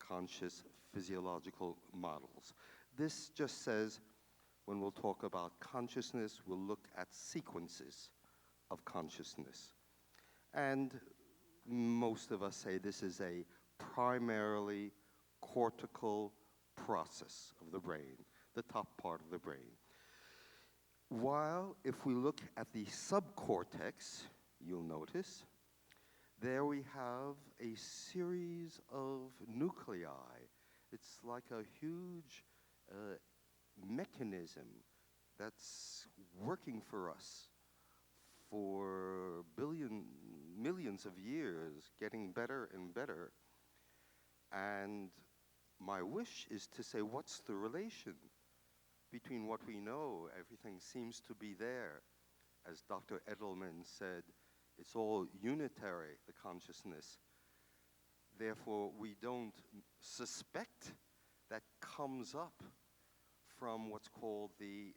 conscious physiological models. This just says, when we'll talk about consciousness, we'll look at sequences of consciousness. And most of us say this is a primarily cortical process of the brain, the top part of the brain. While if we look at the subcortex, you'll notice, there we have a series of nuclei. It's like a huge mechanism that's working for us for millions of years, getting better and better. And my wish is to say, what's the relation between what we know? Everything seems to be there. As Dr. Edelman said, it's all unitary, the consciousness. Therefore, we don't suspect that comes up from what's called the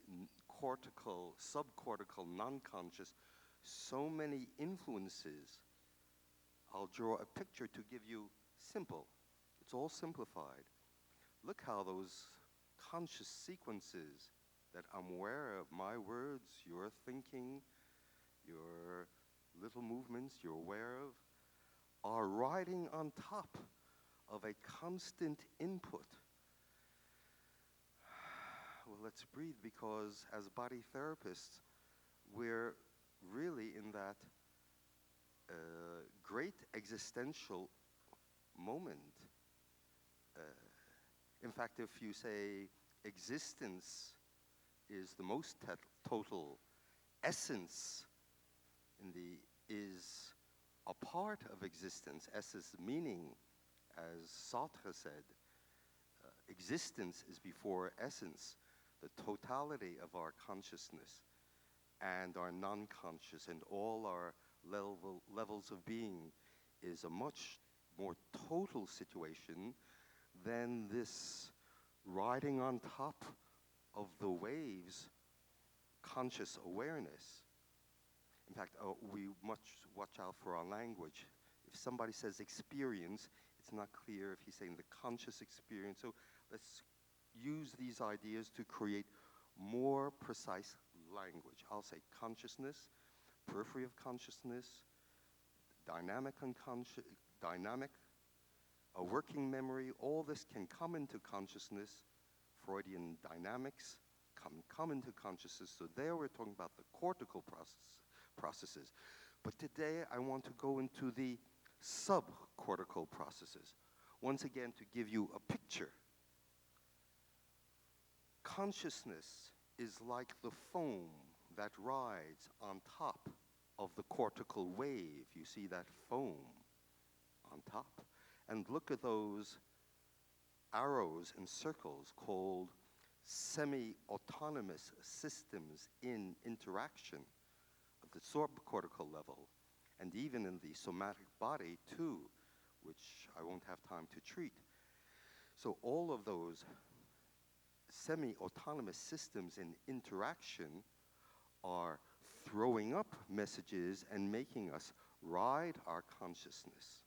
cortical, subcortical, non-conscious. So many influences. I'll draw a picture to give you simple. It's all simplified. Look how those conscious sequences that I'm aware of, my words, your thinking, your little movements you're aware of, are riding on top of a constant input. Well, let's breathe, because as body therapists, we're really in that great existential moment. In fact, if you say existence is the most total, essence is a part of existence. Essence meaning, as Sartre said, existence is before essence, the totality of our consciousness and our non-conscious and all our levels of being is a much more total situation than this riding on top of the waves conscious awareness. In fact, we must watch out for our language. If somebody says experience, it's not clear if he's saying the conscious experience. So let's use these ideas to create more precise language. I'll say consciousness, periphery of consciousness, dynamic unconscious, a working memory. All this can come into consciousness. Freudian dynamics come into consciousness. So there we're talking about the cortical processes. But today I want to go into the subcortical processes. Once again, to give you a picture. Consciousness is like the foam that rides on top of the cortical wave. You see that foam on top. And look at those arrows and circles called semi-autonomous systems in interaction at the subcortical level, and even in the somatic body too, which I won't have time to treat. So all of those semi-autonomous systems in interaction are throwing up messages and making us ride our consciousness,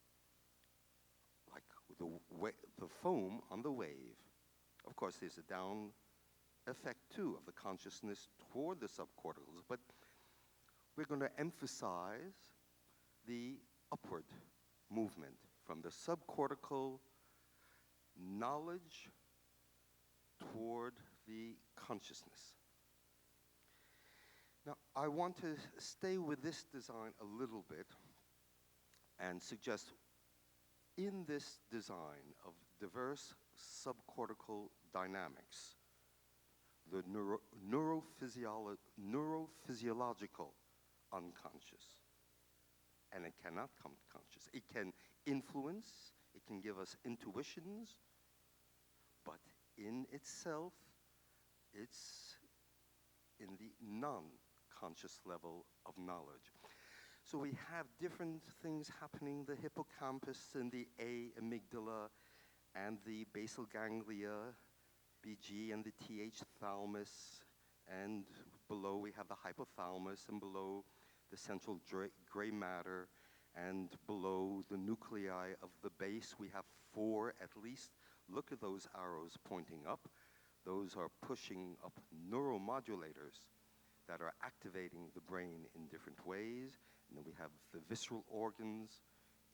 like the foam on the wave. Of course, there's a down effect too of the consciousness toward the subcorticals, but we're going to emphasize the upward movement from the subcortical knowledge toward the consciousness. Now, I want to stay with this design a little bit and suggest in this design of diverse subcortical dynamics, the neurophysiological unconscious, and it cannot come conscious. It can influence, it can give us intuitions, but in itself, it's in the non-conscious level of knowledge. So we have different things happening, the hippocampus and the amygdala and the basal ganglia, BG, and the TH thalamus, and below we have the hypothalamus, and below the central gray matter, and below the nuclei of the base we have 4 at least. Look at those arrows pointing up. Those are pushing up neuromodulators that are activating the brain in different ways. And then we have the visceral organs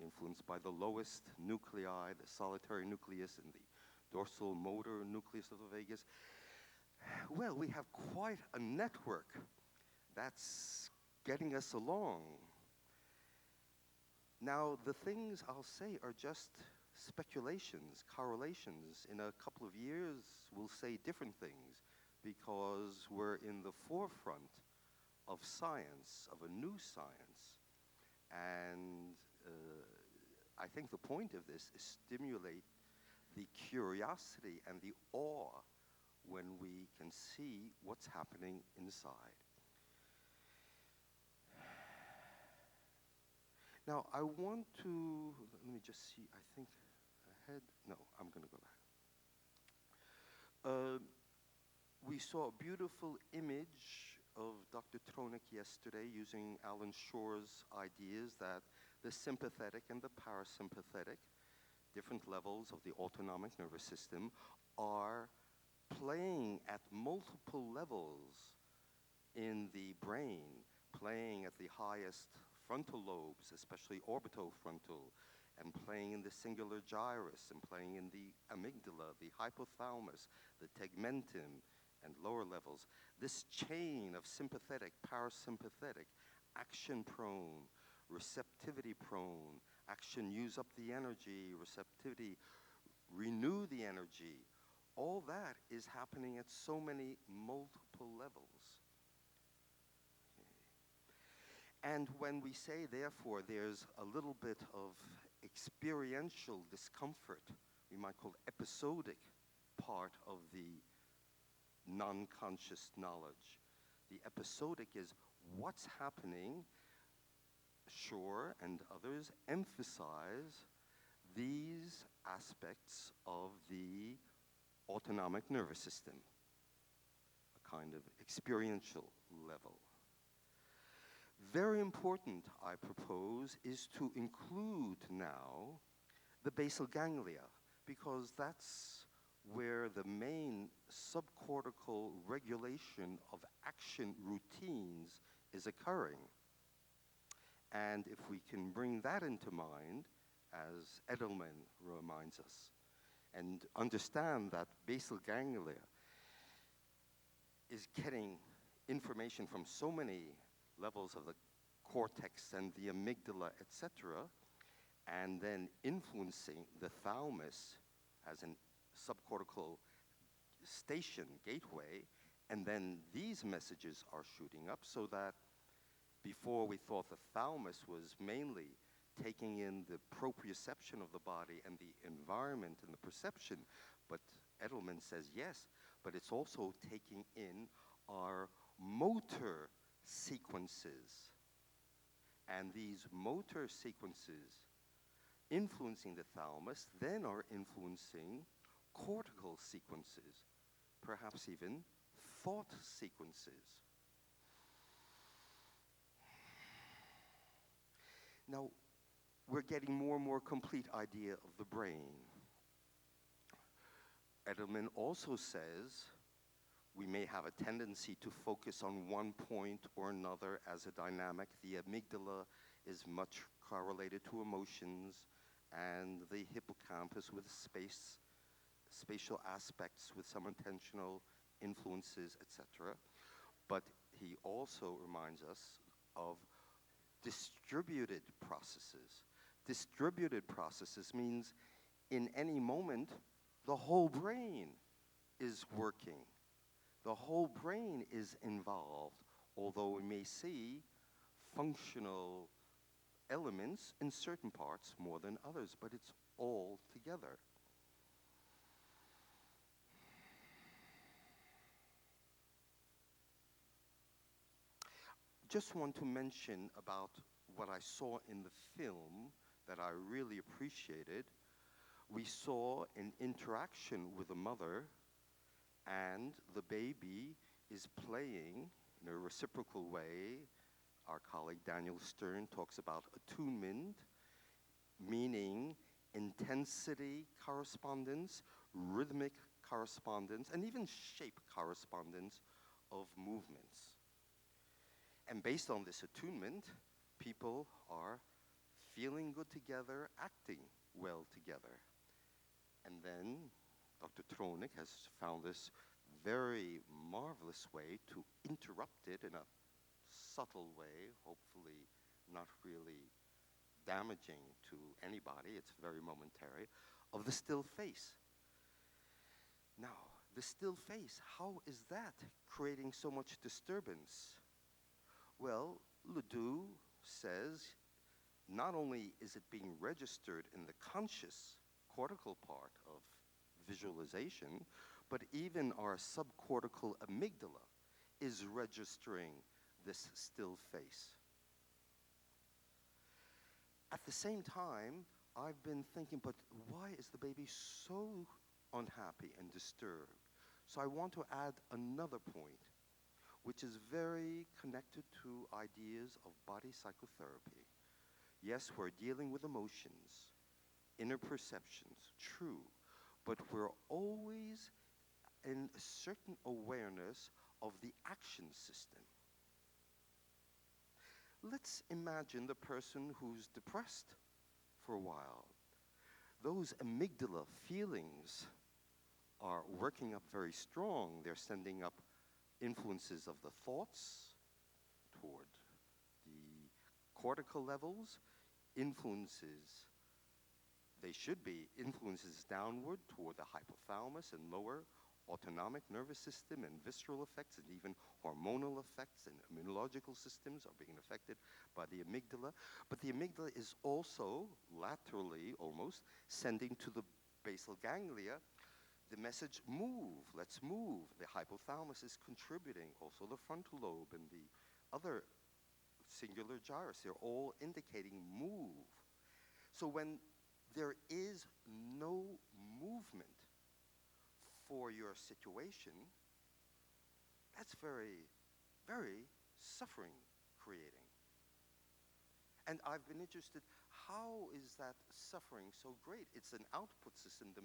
influenced by the lowest nuclei, the solitary nucleus and the dorsal motor nucleus of the vagus. Well, we have quite a network that's getting us along. Now, the things I'll say are just speculations, correlations. In a couple of years, we'll say different things because we're in the forefront of science, of a new science. And I think the point of this is stimulate the curiosity and the awe when we can see what's happening inside. Now, I want to, let me just see, I think ahead, no, I'm going to go back. We saw a beautiful image of Dr. Tronick yesterday using Alan Shore's ideas that the sympathetic and the parasympathetic, different levels of the autonomic nervous system, are playing at multiple levels in the brain, playing at the highest frontal lobes, especially orbitofrontal, and playing in the singular gyrus, and playing in the amygdala, the hypothalamus, the tegmentum, and lower levels. This chain of sympathetic, parasympathetic, action-prone, receptivity-prone, action, use up the energy, receptivity, renew the energy, all that is happening at so many multiple levels. And when we say, therefore, there's a little bit of experiential discomfort, we might call episodic part of the non-conscious knowledge. The episodic is what's happening. Shore and others emphasize these aspects of the autonomic nervous system, a kind of experiential level. Very important, I propose, is to include now the basal ganglia, because that's where the main subcortical regulation of action routines is occurring. And if we can bring that into mind, as Edelman reminds us, and understand that basal ganglia is getting information from so many levels of the cortex and the amygdala, etc., and then influencing the thalamus as a subcortical station, gateway, and then these messages are shooting up, so that before we thought the thalamus was mainly taking in the proprioception of the body and the environment and the perception, but Edelman says yes, but it's also taking in our motor sequences. And these motor sequences influencing the thalamus then are influencing cortical sequences, perhaps even thought sequences. Now, we're getting more and more complete idea of the brain. Edelman also says we may have a tendency to focus on one point or another as a dynamic. The amygdala is much correlated to emotions, and the hippocampus with spatial aspects with some intentional influences, etc. But he also reminds us of distributed processes. Distributed processes means in any moment, the whole brain is working. The whole brain is involved, although we may see functional elements in certain parts more than others, but it's all together. Just want to mention about what I saw in the film that I really appreciated. We saw an interaction with a mother, and the baby is playing in a reciprocal way. Our colleague Daniel Stern talks about attunement, meaning intensity correspondence, rhythmic correspondence, and even shape correspondence of movements. And based on this attunement, people are feeling good together, acting well together. And then Dr. Tronick has found this very marvelous way to interrupt it in a subtle way, hopefully not really damaging to anybody, it's very momentary, of the still face. Now, the still face, how is that creating so much disturbance? Well, Ledoux says not only is it being registered in the conscious cortical part of visualization, but even our subcortical amygdala is registering this still face. At the same time, I've been thinking, but why is the baby so unhappy and disturbed? So I want to add another point, which is very connected to ideas of body psychotherapy. Yes, we're dealing with emotions, inner perceptions, true, but we're always in a certain awareness of the action system. Let's imagine the person who's depressed for a while. Those amygdala feelings are working up very strong. They're sending up influences of the thoughts toward the cortical levels, they should be influences downward toward the hypothalamus and lower autonomic nervous system, and visceral effects, and even hormonal effects and immunological systems are being affected by the amygdala. But the amygdala is also laterally almost sending to the basal ganglia the message, move, let's move. The hypothalamus is contributing, also the frontal lobe and the other singular gyrus, they're all indicating move. So when there is no movement for your situation, that's very, very suffering creating. And I've been interested, how is that suffering so great? It's an output system, the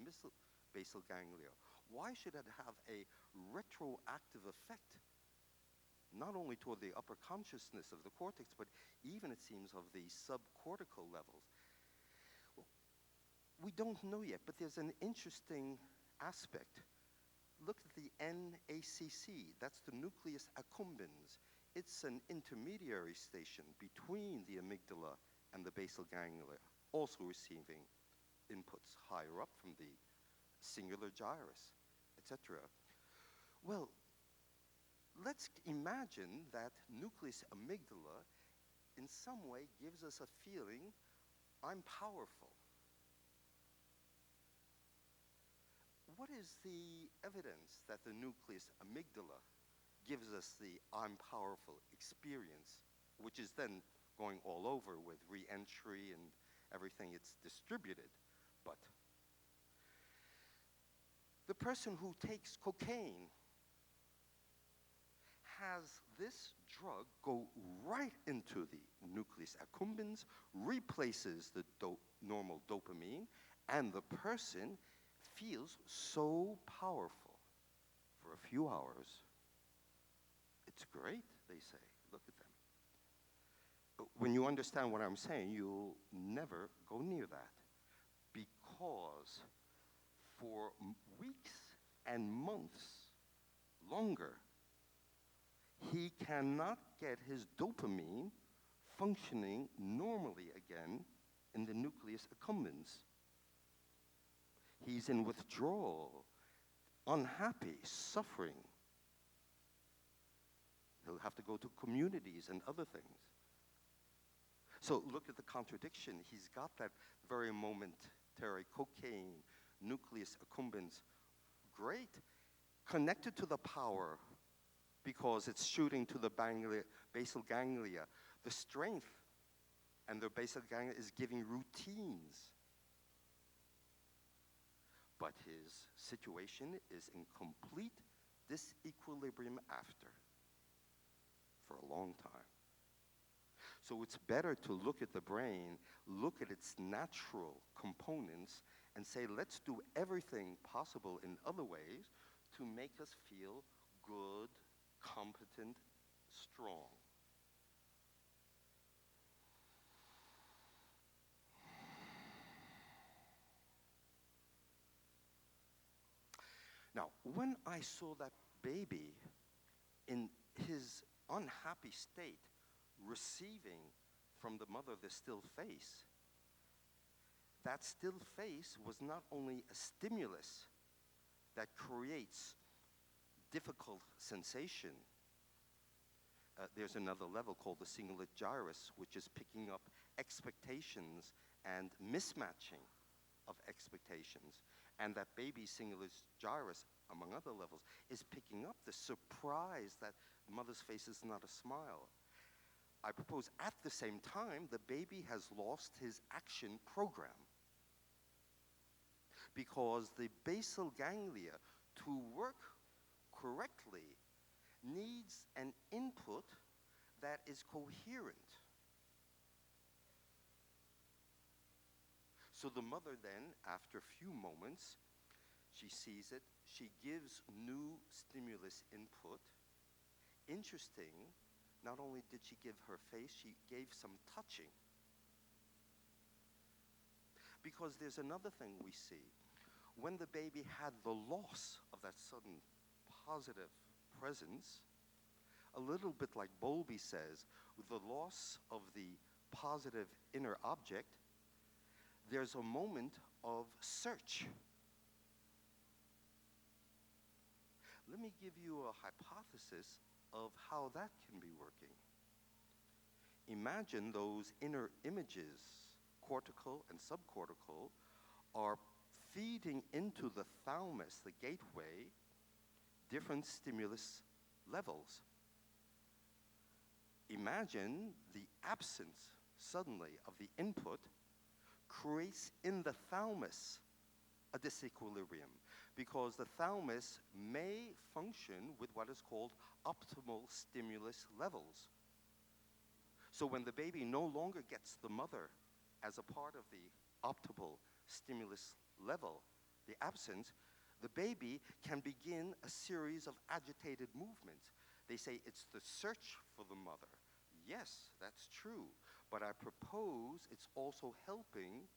basal ganglia. Why should it have a retroactive effect, not only toward the upper consciousness of the cortex, but even, it seems, of the subcortical levels? Well, we don't know yet, but there's an interesting aspect. Look at the NACC, that's the nucleus accumbens. It's an intermediary station between the amygdala and the basal ganglia, also receiving inputs higher up from the singular gyrus, etc. Well, let's imagine that nucleus amygdala in some way gives us a feeling, I'm powerful. What is the evidence that the nucleus amygdala gives us the I'm powerful experience, which is then going all over with re-entry and everything, it's distributed? But the person who takes cocaine has this drug go right into the nucleus accumbens, replaces the normal dopamine, and the person feels so powerful for a few hours. It's great, they say. Look at them. But when you understand what I'm saying, you'll never go near that, because for weeks and months longer, he cannot get his dopamine functioning normally again in the nucleus accumbens. He's in withdrawal, unhappy, suffering. He'll have to go to communities and other things. So look at the contradiction. He's got that very momentary cocaine, nucleus accumbens, great, connected to the power because it's shooting to the basal ganglia. The strength and the basal ganglia is giving routines. But his situation is in complete disequilibrium after, for a long time. So it's better to look at the brain, look at its natural components, and say, let's do everything possible in other ways to make us feel good, competent, strong. Now, when I saw that baby in his unhappy state, receiving from the mother the still face, that still face was not only a stimulus that creates difficult sensation. There's another level called the cingulate gyrus, which is picking up expectations and mismatching of expectations. And that baby cingulate gyrus, among other levels, is picking up the surprise that mother's face is not a smile. I propose at the same time, the baby has lost his action program, because the basal ganglia, to work correctly, needs an input that is coherent. So the mother then, after a few moments, she sees it, she gives new stimulus input. Interesting, not only did she give her face, she gave some touching. Because there's another thing we see. When the baby had the loss of that sudden positive presence, a little bit like Bowlby says, with the loss of the positive inner object, there's a moment of search. Let me give you a hypothesis of how that can be working. Imagine those inner images, cortical and subcortical, are feeding into the thalamus, the gateway, different stimulus levels. Imagine the absence, suddenly, of the input creates in the thalamus a disequilibrium, because the thalamus may function with what is called optimal stimulus levels. So when the baby no longer gets the mother as a part of the optimal stimulus level, the absence, the baby can begin a series of agitated movements. They say it's the search for the mother. Yes, that's true, but I propose it's also helping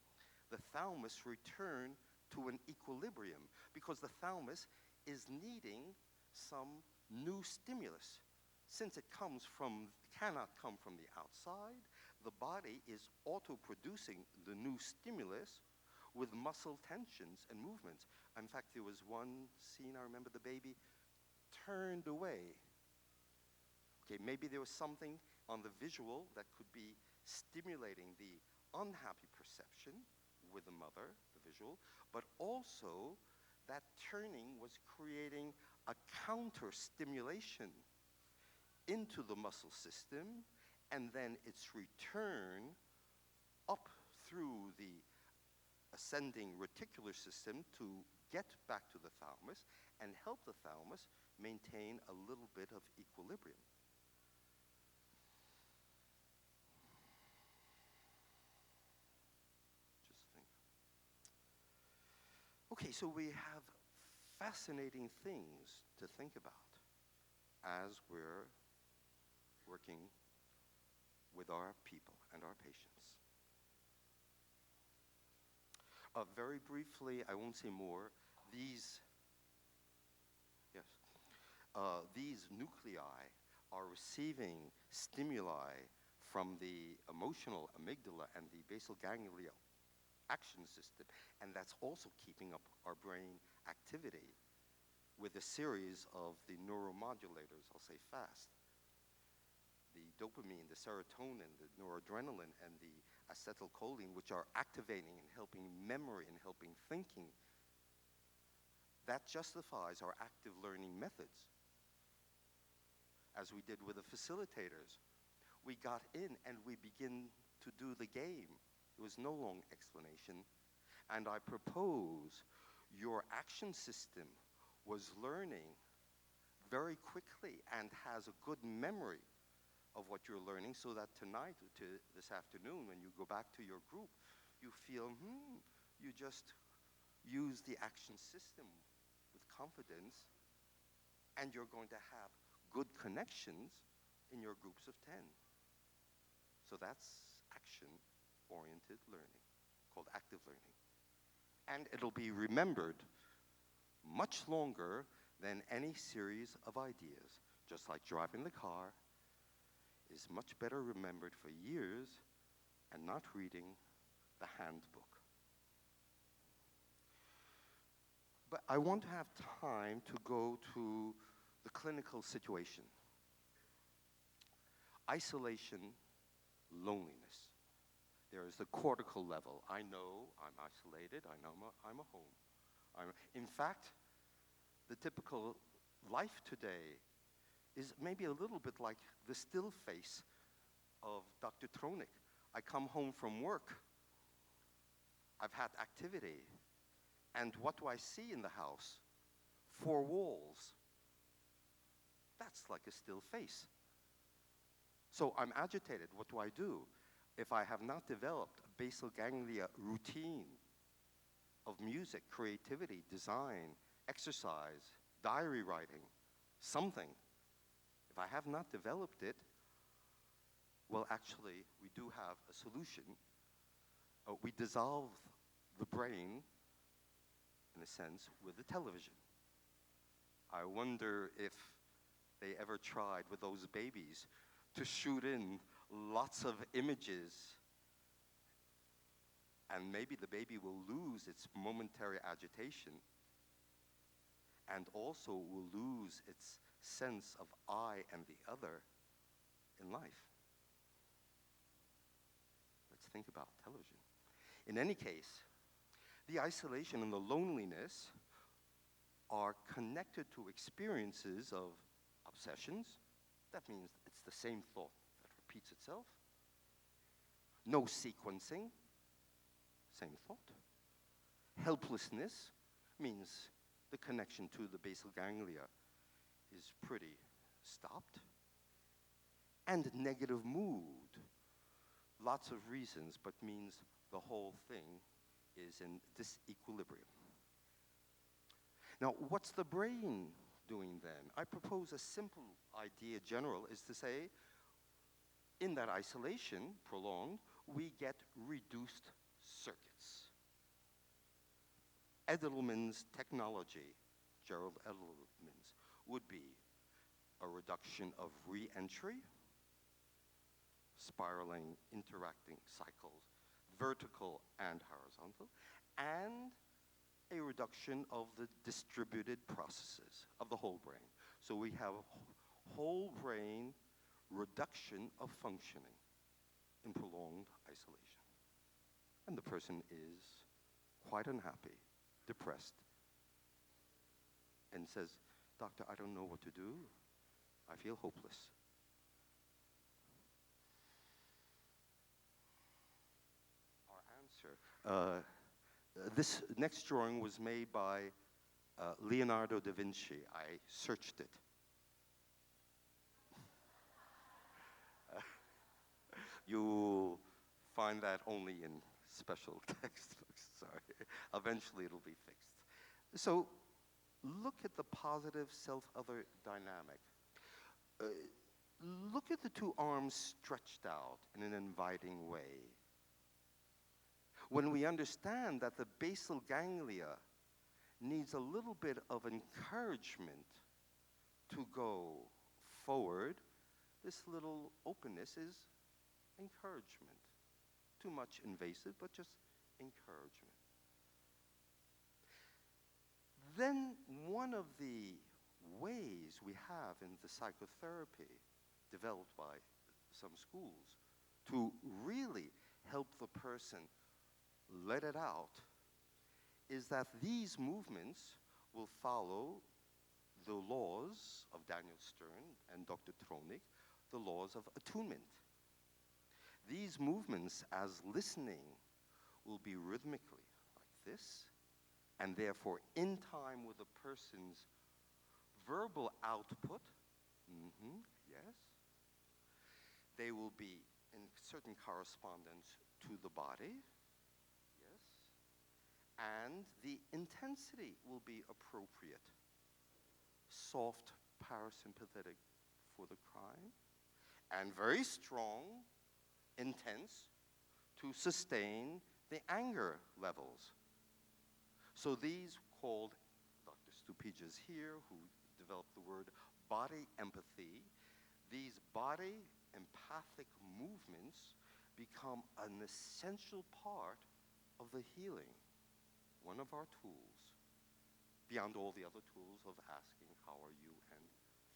the thalamus return to an equilibrium, because the thalamus is needing some new stimulus. Since it cannot come from the outside, the body is auto-producing the new stimulus with muscle tensions and movements. In fact, there was one scene, I remember the baby turned away. Okay, maybe there was something on the visual that could be stimulating the unhappy perception with the mother, the visual, but also that turning was creating a counter stimulation into the muscle system, and then its return up through the ascending reticular system to get back to the thalamus and help the thalamus maintain a little bit of equilibrium. Just think. Okay, so we have fascinating things to think about as we're working with our people and our patients. Very briefly, I won't say more, these nuclei are receiving stimuli from the emotional amygdala and the basal ganglia action system, and that's also keeping up our brain activity with a series of the neuromodulators, I'll say fast. The dopamine, the serotonin, the noradrenaline, and the acetylcholine, which are activating and helping memory and helping thinking. That justifies our active learning methods. As we did with the facilitators, we got in and we begin to do the game. There was no long explanation. And I propose your action system was learning very quickly and has a good memory of what you're learning, so that tonight, this afternoon, when you go back to your group, you feel, you just use the action system with confidence, and you're going to have good connections in your groups of 10. So that's action-oriented learning, called active learning. And it'll be remembered much longer than any series of ideas. Just like driving the car is much better remembered for years and not reading the handbook. But I want to have time to go to the clinical situation. Isolation, loneliness. There is the cortical level. I know I'm isolated. I know I'm a home. In fact, the typical life today is maybe a little bit like the still face of Dr. Tronick. I come home from work. I've had activity. And what do I see in the house? 4 walls. That's like a still face. So I'm agitated. What do I do? If I have not developed a basal ganglia routine of music, creativity, design, exercise, diary writing, something, if I have not developed it, well, actually, we do have a solution. We dissolve the brain, in a sense, with the television. I wonder if they ever tried with those babies to shoot in lots of images, and maybe the baby will lose its momentary agitation and also will lose its sense of I and the other in life. Let's think about television. In any case, the isolation and the loneliness are connected to experiences of obsessions. That means it's the same thought that repeats itself. No sequencing, same thought. Helplessness means the connection to the basal ganglia is pretty stopped. And negative mood, lots of reasons, but means the whole thing is in disequilibrium. Now, what's the brain doing then? I propose a simple idea general is to say, in that isolation, prolonged, we get reduced circuits. Edelman's technology, Gerald Edelman's, would be a reduction of re-entry, spiraling, interacting cycles, vertical and horizontal, and a reduction of the distributed processes of the whole brain. So we have whole brain reduction of functioning in prolonged isolation. And the person is quite unhappy, depressed, and says, "Doctor, I don't know what to do. I feel hopeless." Our answer. This next drawing was made by Leonardo da Vinci. I searched it. You'll find that only in special textbooks, sorry. Eventually it'll be fixed. So look at the positive self-other dynamic. Look at the 2 arms stretched out in an inviting way. When we understand that the basal ganglia needs a little bit of encouragement to go forward, this little openness is encouragement. Too much invasive, but just encouragement. Then one of the ways we have in the psychotherapy developed by some schools to really help the person let it out is that these movements will follow the laws of Daniel Stern and Dr. Tronick, the laws of attunement. These movements, as listening, will be rhythmically like this, and therefore in time with a person's verbal output, yes, They will be in certain correspondence to the body, yes, and the intensity will be appropriate. Soft, parasympathetic for the cry, and very strong, intense, to sustain the anger levels. So these called, Dr. Stupides here, who developed the word body empathy, these body empathic movements become an essential part of the healing, one of our tools, beyond all the other tools of asking, how are you, and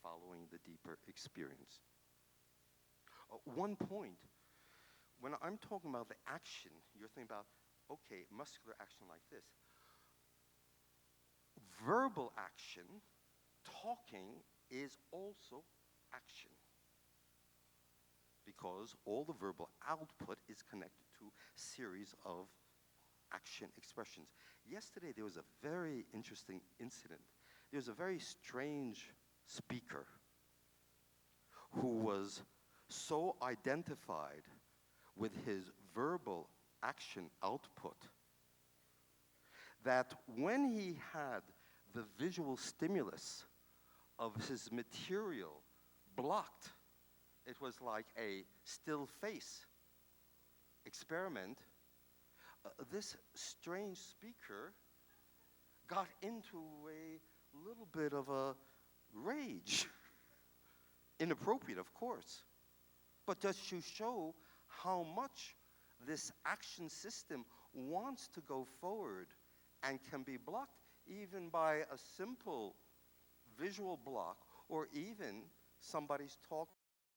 following the deeper experience. One point, when I'm talking about the action, you're thinking about, okay, muscular action like this. Verbal action, talking, is also action, because all the verbal output is connected to a series of action expressions. Yesterday, there was a very interesting incident. There was a very strange speaker who was so identified with his verbal action output that when he had the visual stimulus of his material blocked, it was like a still face experiment. This strange speaker got into a little bit of a rage. Inappropriate, of course, but just to show how much this action system wants to go forward and can be blocked even by a simple visual block, or even somebody's talk